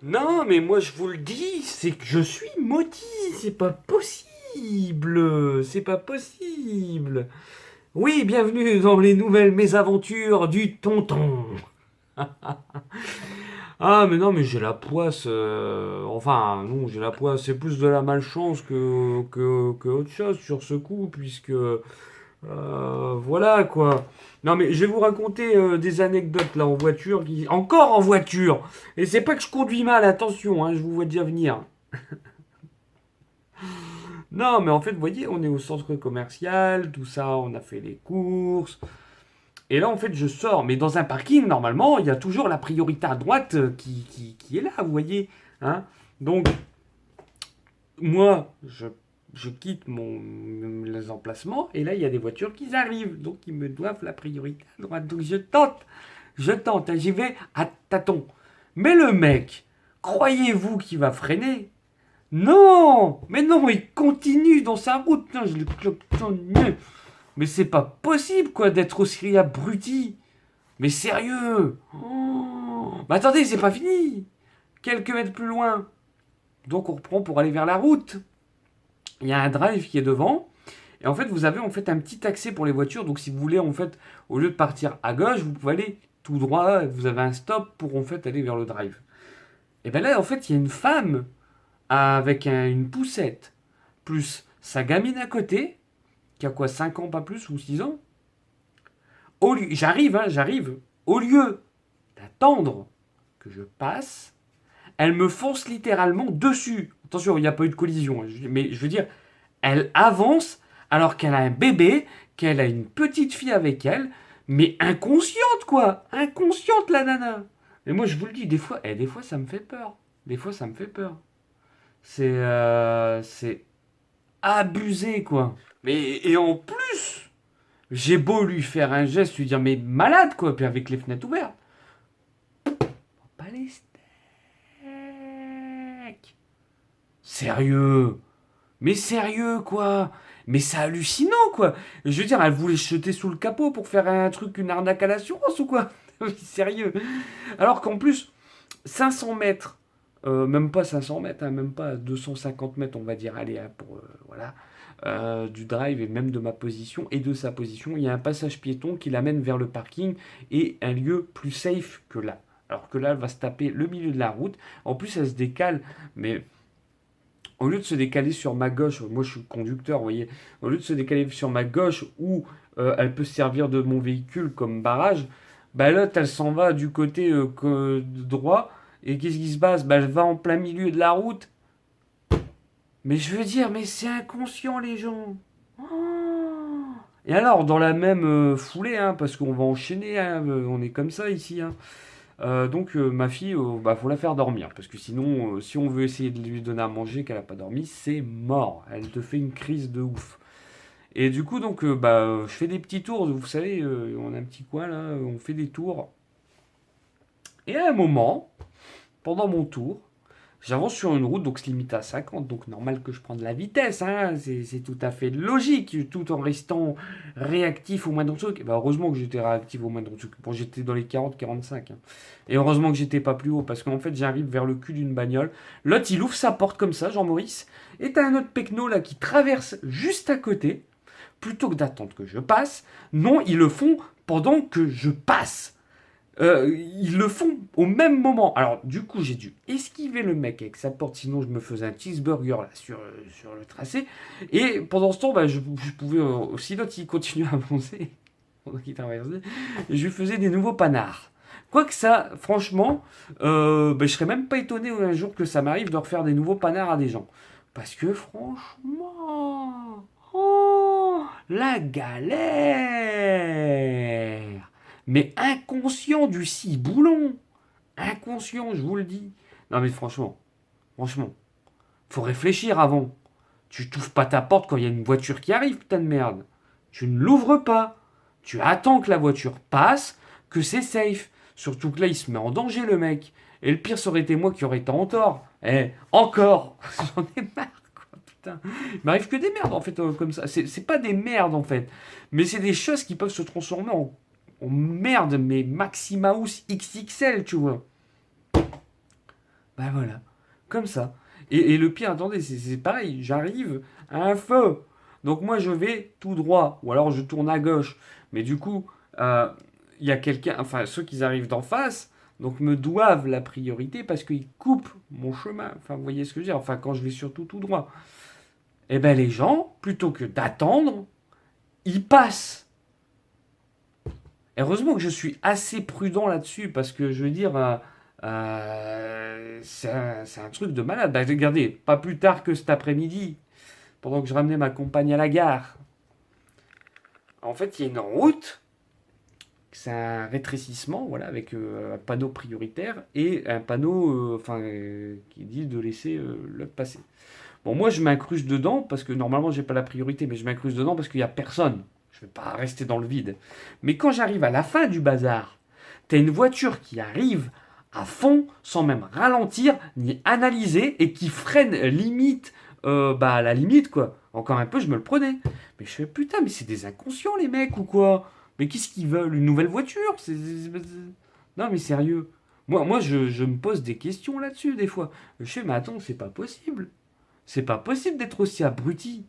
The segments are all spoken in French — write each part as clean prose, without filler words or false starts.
Non, mais moi je vous le dis, c'est que je suis maudit. C'est pas possible. C'est pas possible. Oui, bienvenue dans les nouvelles mésaventures du tonton. Ah, mais non, mais j'ai la poisse. Enfin, non, j'ai la poisse. C'est plus de la malchance que autre chose sur ce coup, puisque. Voilà quoi. Non, mais je vais vous raconter des anecdotes là en voiture. Encore en voiture. Et c'est pas que je conduis mal, attention, hein, je vous vois déjà venir. Non, mais en fait, vous voyez, on est au centre commercial, tout ça, on a fait les courses. Et là, en fait, je sors. Mais dans un parking, normalement, il y a toujours la priorité à droite qui est là, vous voyez. Hein. Donc, moi, je quitte les emplacements. Et là, il y a des voitures qui arrivent. Donc, ils me doivent la priorité à droite. Donc, je tente. Hein, j'y vais à tâtons. Mais le mec, croyez-vous qu'il va freiner? Non, mais non, il continue dans sa route. Putain, je le cloque. Mais c'est pas possible, quoi, d'être aussi abruti. Mais sérieux. Oh. Mais attendez, c'est pas fini. Quelques mètres plus loin. Donc on reprend pour aller vers la route. Il y a un drive qui est devant. Et en fait, vous avez en fait un petit accès pour les voitures. Donc si vous voulez, en fait, au lieu de partir à gauche, vous pouvez aller tout droit. Vous avez un stop pour en fait aller vers le drive. Et bien là, en fait, il y a une femme avec une poussette, plus sa gamine à côté, qui a quoi, 5 ans, pas plus, ou 6 ans. J'arrive. Au lieu d'attendre que je passe, elle me fonce littéralement dessus. Attention, il n'y a pas eu de collision, mais je veux dire, elle avance alors qu'elle a un bébé, qu'elle a une petite fille avec elle, mais inconsciente, quoi. Inconsciente, la nana. Et moi, je vous le dis, des fois, ça me fait peur. Des fois, ça me fait peur. C'est abusé, quoi. Mais et en plus, j'ai beau lui faire un geste, lui dire mais malade quoi, puis avec les fenêtres ouvertes. Pas les steaks. Sérieux. Mais sérieux quoi. Mais c'est hallucinant quoi. Je veux dire, elle voulait se jeter sous le capot pour faire un truc, une arnaque à l'assurance ou quoi. Sérieux. Alors qu'en plus, 500 mètres, même pas 500 mètres, hein, même pas 250 mètres, on va dire, allez, hein, pour, voilà, du drive et même de ma position et de sa position, il y a un passage piéton qui l'amène vers le parking et un lieu plus safe que là. Alors que là, elle va se taper le milieu de la route. En plus, elle se décale, mais au lieu de se décaler sur ma gauche, moi je suis conducteur, vous voyez, au lieu de se décaler sur ma gauche où elle peut servir de mon véhicule comme barrage, bah là, elle s'en va du côté droit. Et qu'est-ce qui se passe? Bah, elle va en plein milieu de la route. Mais je veux dire, mais c'est inconscient les gens. Oh. Et alors, dans la même foulée, hein, parce qu'on va enchaîner, hein, on est comme ça ici. Hein. Donc ma fille, bah, faut la faire dormir, parce que sinon, si on veut essayer de lui donner à manger qu'elle n'a pas dormi, c'est mort. Elle te fait une crise de ouf. Et du coup, donc, je fais des petits tours. Vous savez, on a un petit coin là, on fait des tours. Et à un moment, pendant mon tour, j'avance sur une route, donc c'est limite à 50, donc normal que je prenne de la vitesse, hein, c'est tout à fait logique, tout en restant réactif au moindre truc. Et bah heureusement que j'étais réactif au moindre truc. Bon, j'étais dans les 40-45. Hein. Et heureusement que j'étais pas plus haut, parce qu'en fait, j'arrive vers le cul d'une bagnole. L'autre, il ouvre sa porte comme ça, Jean-Maurice, et t'as un autre pecno là qui traverse juste à côté, plutôt que d'attendre que je passe. Non, ils le font pendant que je passe. Ils le font au même moment. Alors, du coup, j'ai dû esquiver le mec avec sa porte, sinon je me faisais un cheeseburger là, sur le tracé. Et pendant ce temps, bah, je pouvais, si l'autre il continue à avancer, pendant qu'il traversait, je lui faisais des nouveaux panards. Quoique ça, franchement, je serais même pas étonné un jour que ça m'arrive de refaire des nouveaux panards à des gens. Parce que franchement, oh, la galère! Mais inconscient du ciboulon. Inconscient, je vous le dis. Non mais franchement, faut réfléchir avant. Tu t'ouvres pas ta porte quand il y a une voiture qui arrive, putain de merde. Tu ne l'ouvres pas. Tu attends que la voiture passe, que c'est safe. Surtout que là, il se met en danger, le mec. Et le pire, ça aurait été moi qui aurais été en tort. Eh, encore. J'en ai marre, quoi, putain. Il m'arrive que des merdes, en fait, comme ça. C'est pas des merdes, en fait. Mais c'est des choses qui peuvent se transformer en merde, mais Maximaus XXL, tu vois. Bah voilà, comme ça. Et le pire, attendez, c'est pareil, j'arrive à un feu. Donc moi, je vais tout droit, ou alors je tourne à gauche. Mais du coup, euh, il y a quelqu'un, enfin ceux qui arrivent d'en face, donc me doivent la priorité parce qu'ils coupent mon chemin. Enfin, vous voyez ce que je veux dire? Enfin, quand je vais surtout tout droit. Eh ben les gens, plutôt que d'attendre, ils passent. Heureusement que je suis assez prudent là-dessus, parce que je veux dire, c'est un truc de malade. Bah, regardez, pas plus tard que cet après-midi, pendant que je ramenais ma compagne à la gare, en fait, il y a une route, c'est un rétrécissement, voilà, avec un panneau prioritaire et un panneau qui dit de laisser l'autre passer. Bon, moi, je m'incruste dedans, parce que normalement, j'ai pas la priorité, mais je m'incruste dedans parce qu'il y a personne. Je vais pas rester dans le vide. Mais quand j'arrive à la fin du bazar, t'as une voiture qui arrive à fond, sans même ralentir, ni analyser, et qui freine limite, à la limite, quoi. Encore un peu, je me le prenais. Mais je fais, putain, mais c'est des inconscients, les mecs, ou quoi? Mais qu'est-ce qu'ils veulent? Une nouvelle voiture? Non, mais sérieux. Moi je me pose des questions là-dessus, des fois. Je fais, mais attends, c'est pas possible. C'est pas possible d'être aussi abruti.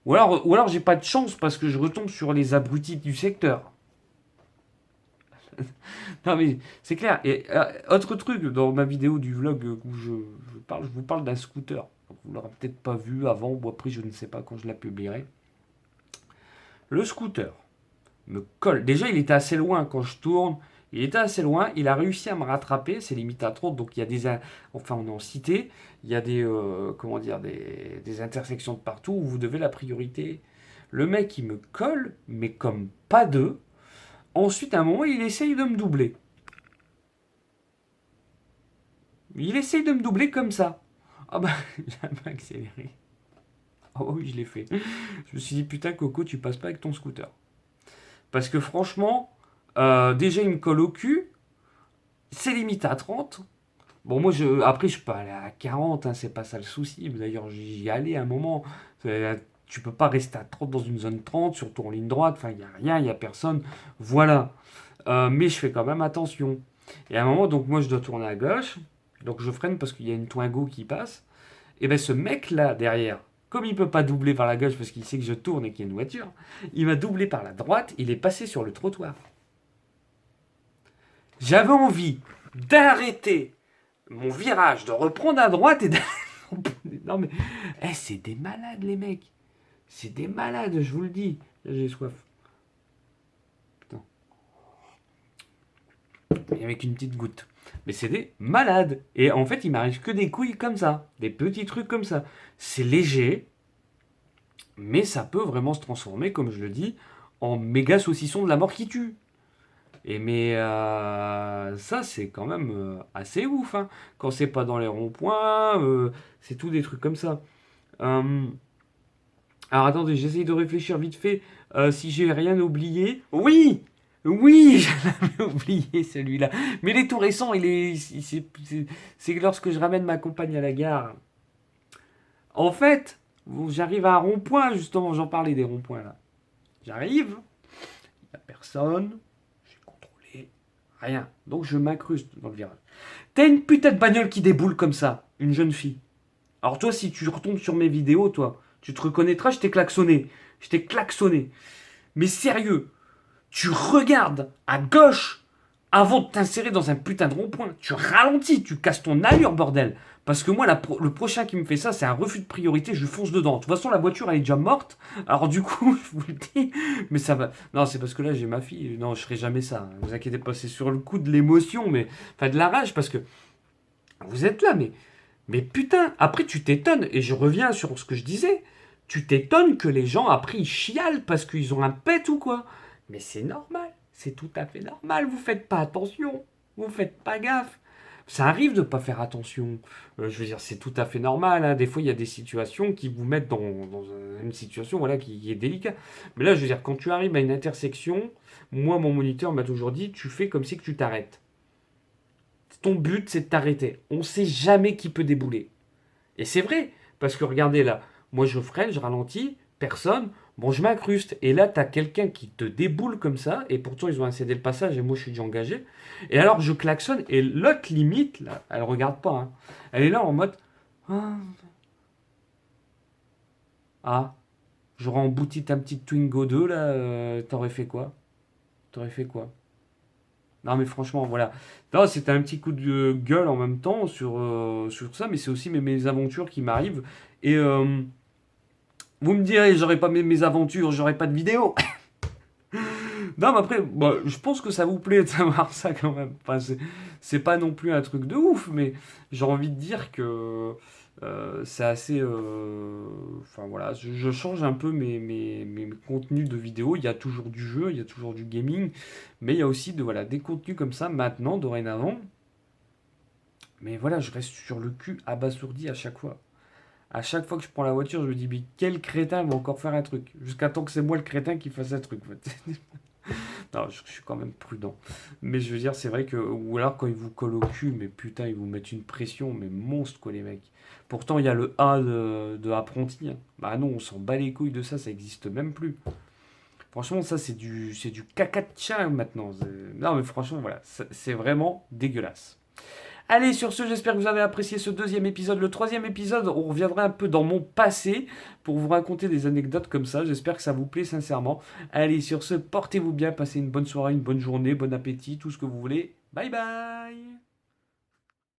Ou alors j'ai pas de chance parce que je retombe sur les abrutis du secteur. Non mais c'est clair. Et autre truc, dans ma vidéo du vlog où je vous parle d'un scooter. Vous l'aurez peut-être pas vu avant ou après, je ne sais pas quand je la publierai. Le scooter me colle. Déjà, il était assez loin quand je tourne. Il était assez loin. Il a réussi à me rattraper. C'est limite à trop. Donc il y a enfin, on est en cité. Il y a comment dire, des intersections de partout où vous devez la priorité. Le mec, il me colle, mais comme pas deux. Ensuite, à un moment, il essaye de me doubler. Il essaye de me doubler comme ça. Ah bah, j'ai un peu accéléré. Oh oui, je l'ai fait. Je me suis dit, putain, Coco, tu passes pas avec ton scooter. Parce que franchement, déjà, il me colle au cul. C'est limite à 30. Bon, moi, après, je peux aller à 40, hein, c'est pas ça le souci. D'ailleurs, j'y allais à un moment. Tu peux pas rester à 30 dans une zone 30, surtout en ligne droite. Enfin, il n'y a rien, il n'y a personne. Voilà. Mais je fais quand même attention. Et à un moment, donc, moi, je dois tourner à gauche. Donc, je freine parce qu'il y a une Twingo qui passe. Et ben, ce mec-là, derrière, comme il peut pas doubler par la gauche parce qu'il sait que je tourne et qu'il y a une voiture, il m'a doublé par la droite. Il est passé sur le trottoir. J'avais envie d'arrêter mon virage, de reprendre à droite et d'aller. Non mais, c'est des malades les mecs. C'est des malades, je vous le dis. Là, j'ai soif. Putain. Et avec une petite goutte. Mais c'est des malades. Et en fait, il m'arrive que des couilles comme ça. Des petits trucs comme ça. C'est léger, mais ça peut vraiment se transformer, comme je le dis, en méga saucisson de la mort qui tue. Mais ça, c'est quand même assez ouf, hein. Quand c'est pas dans les ronds-points, c'est tout des trucs comme ça. Euh, alors attendez, j'essaye de réfléchir vite fait si j'ai rien oublié. Oui! Oui, je l'avais oublié celui-là. Mais il est tout récent, c'est lorsque je ramène ma compagne à la gare. En fait, j'arrive à un rond-point, justement, j'en parlais des ronds-points là. J'arrive, il n'y a personne, j'ai contrôlé, rien. Donc je m'incruste dans le virage. T'as une putain de bagnole qui déboule comme ça, une jeune fille. Alors toi, si tu retombes sur mes vidéos, toi, tu te reconnaîtras, je t'ai klaxonné. Je t'ai klaxonné. Mais sérieux, tu regardes à gauche avant de t'insérer dans un putain de rond-point. Tu ralentis, tu casses ton allure, bordel. Parce que moi, le prochain qui me fait ça, c'est un refus de priorité, je lui fonce dedans. De toute façon, la voiture, elle est déjà morte. Alors du coup, je vous le dis, mais ça va. Non, c'est parce que là, j'ai ma fille. Non, je ferai jamais ça. Ne vous inquiétez pas, c'est sur le coup de l'émotion, mais enfin de la rage, parce que vous êtes là, mais putain, après tu t'étonnes, et je reviens sur ce que je disais, tu t'étonnes que les gens après ils chialent parce qu'ils ont un pet ou quoi. Mais c'est normal, c'est tout à fait normal, vous faites pas attention, vous faites pas gaffe. Ça arrive de pas faire attention. Je veux dire, c'est tout à fait normal, hein. Des fois, il y a des situations qui vous mettent dans une situation voilà, qui est délicate. Mais là, je veux dire, quand tu arrives à une intersection, moi, mon moniteur m'a toujours dit, tu fais comme si que tu t'arrêtes. Ton but, c'est de t'arrêter. On ne sait jamais qui peut débouler. Et c'est vrai, parce que regardez là, moi je freine, je ralentis, personne. Bon, je m'incruste, et là, t'as quelqu'un qui te déboule comme ça, et pourtant, ils ont incédé le passage, et moi, je suis déjà engagé. Et alors, je klaxonne, et l'autre limite, là, elle regarde pas, hein. Elle est là en mode, ah, ah, j'aurais embouti ta petite Twingo 2, là, t'aurais fait quoi? T'aurais fait quoi? Non, mais franchement, voilà. Non, c'était un petit coup de gueule en même temps sur ça, mais c'est aussi mes aventures qui m'arrivent. Et vous me direz, j'aurais pas mes aventures, j'aurais pas de vidéo. Non, mais après, bon, je pense que ça vous plaît de savoir ça quand même. Enfin, c'est pas non plus un truc de ouf, mais j'ai envie de dire que c'est assez. Enfin voilà, je change un peu mes contenus de vidéos. Il y a toujours du jeu, il y a toujours du gaming, mais il y a aussi voilà, des contenus comme ça maintenant, dorénavant. Mais voilà, je reste sur le cul abasourdi à chaque fois. À chaque fois que je prends la voiture, je me dis, mais quel crétin va encore faire un truc? Jusqu'à temps que c'est moi le crétin qui fasse un truc. En fait. Non, je suis quand même prudent. Mais je veux dire, c'est vrai que. Ou alors quand ils vous collent au cul, mais putain, ils vous mettent une pression, mais monstre quoi, les mecs. Pourtant, il y a le A de apprenti, hein. Bah non, on s'en bat les couilles de ça, ça existe même plus. Franchement, ça, c'est du caca de chien maintenant. Non, mais franchement, voilà, c'est vraiment dégueulasse. Allez, sur ce, j'espère que vous avez apprécié ce deuxième épisode. Le troisième épisode, on reviendra un peu dans mon passé pour vous raconter des anecdotes comme ça. J'espère que ça vous plaît sincèrement. Allez, sur ce, portez-vous bien, passez une bonne soirée, une bonne journée, bon appétit, tout ce que vous voulez. Bye bye.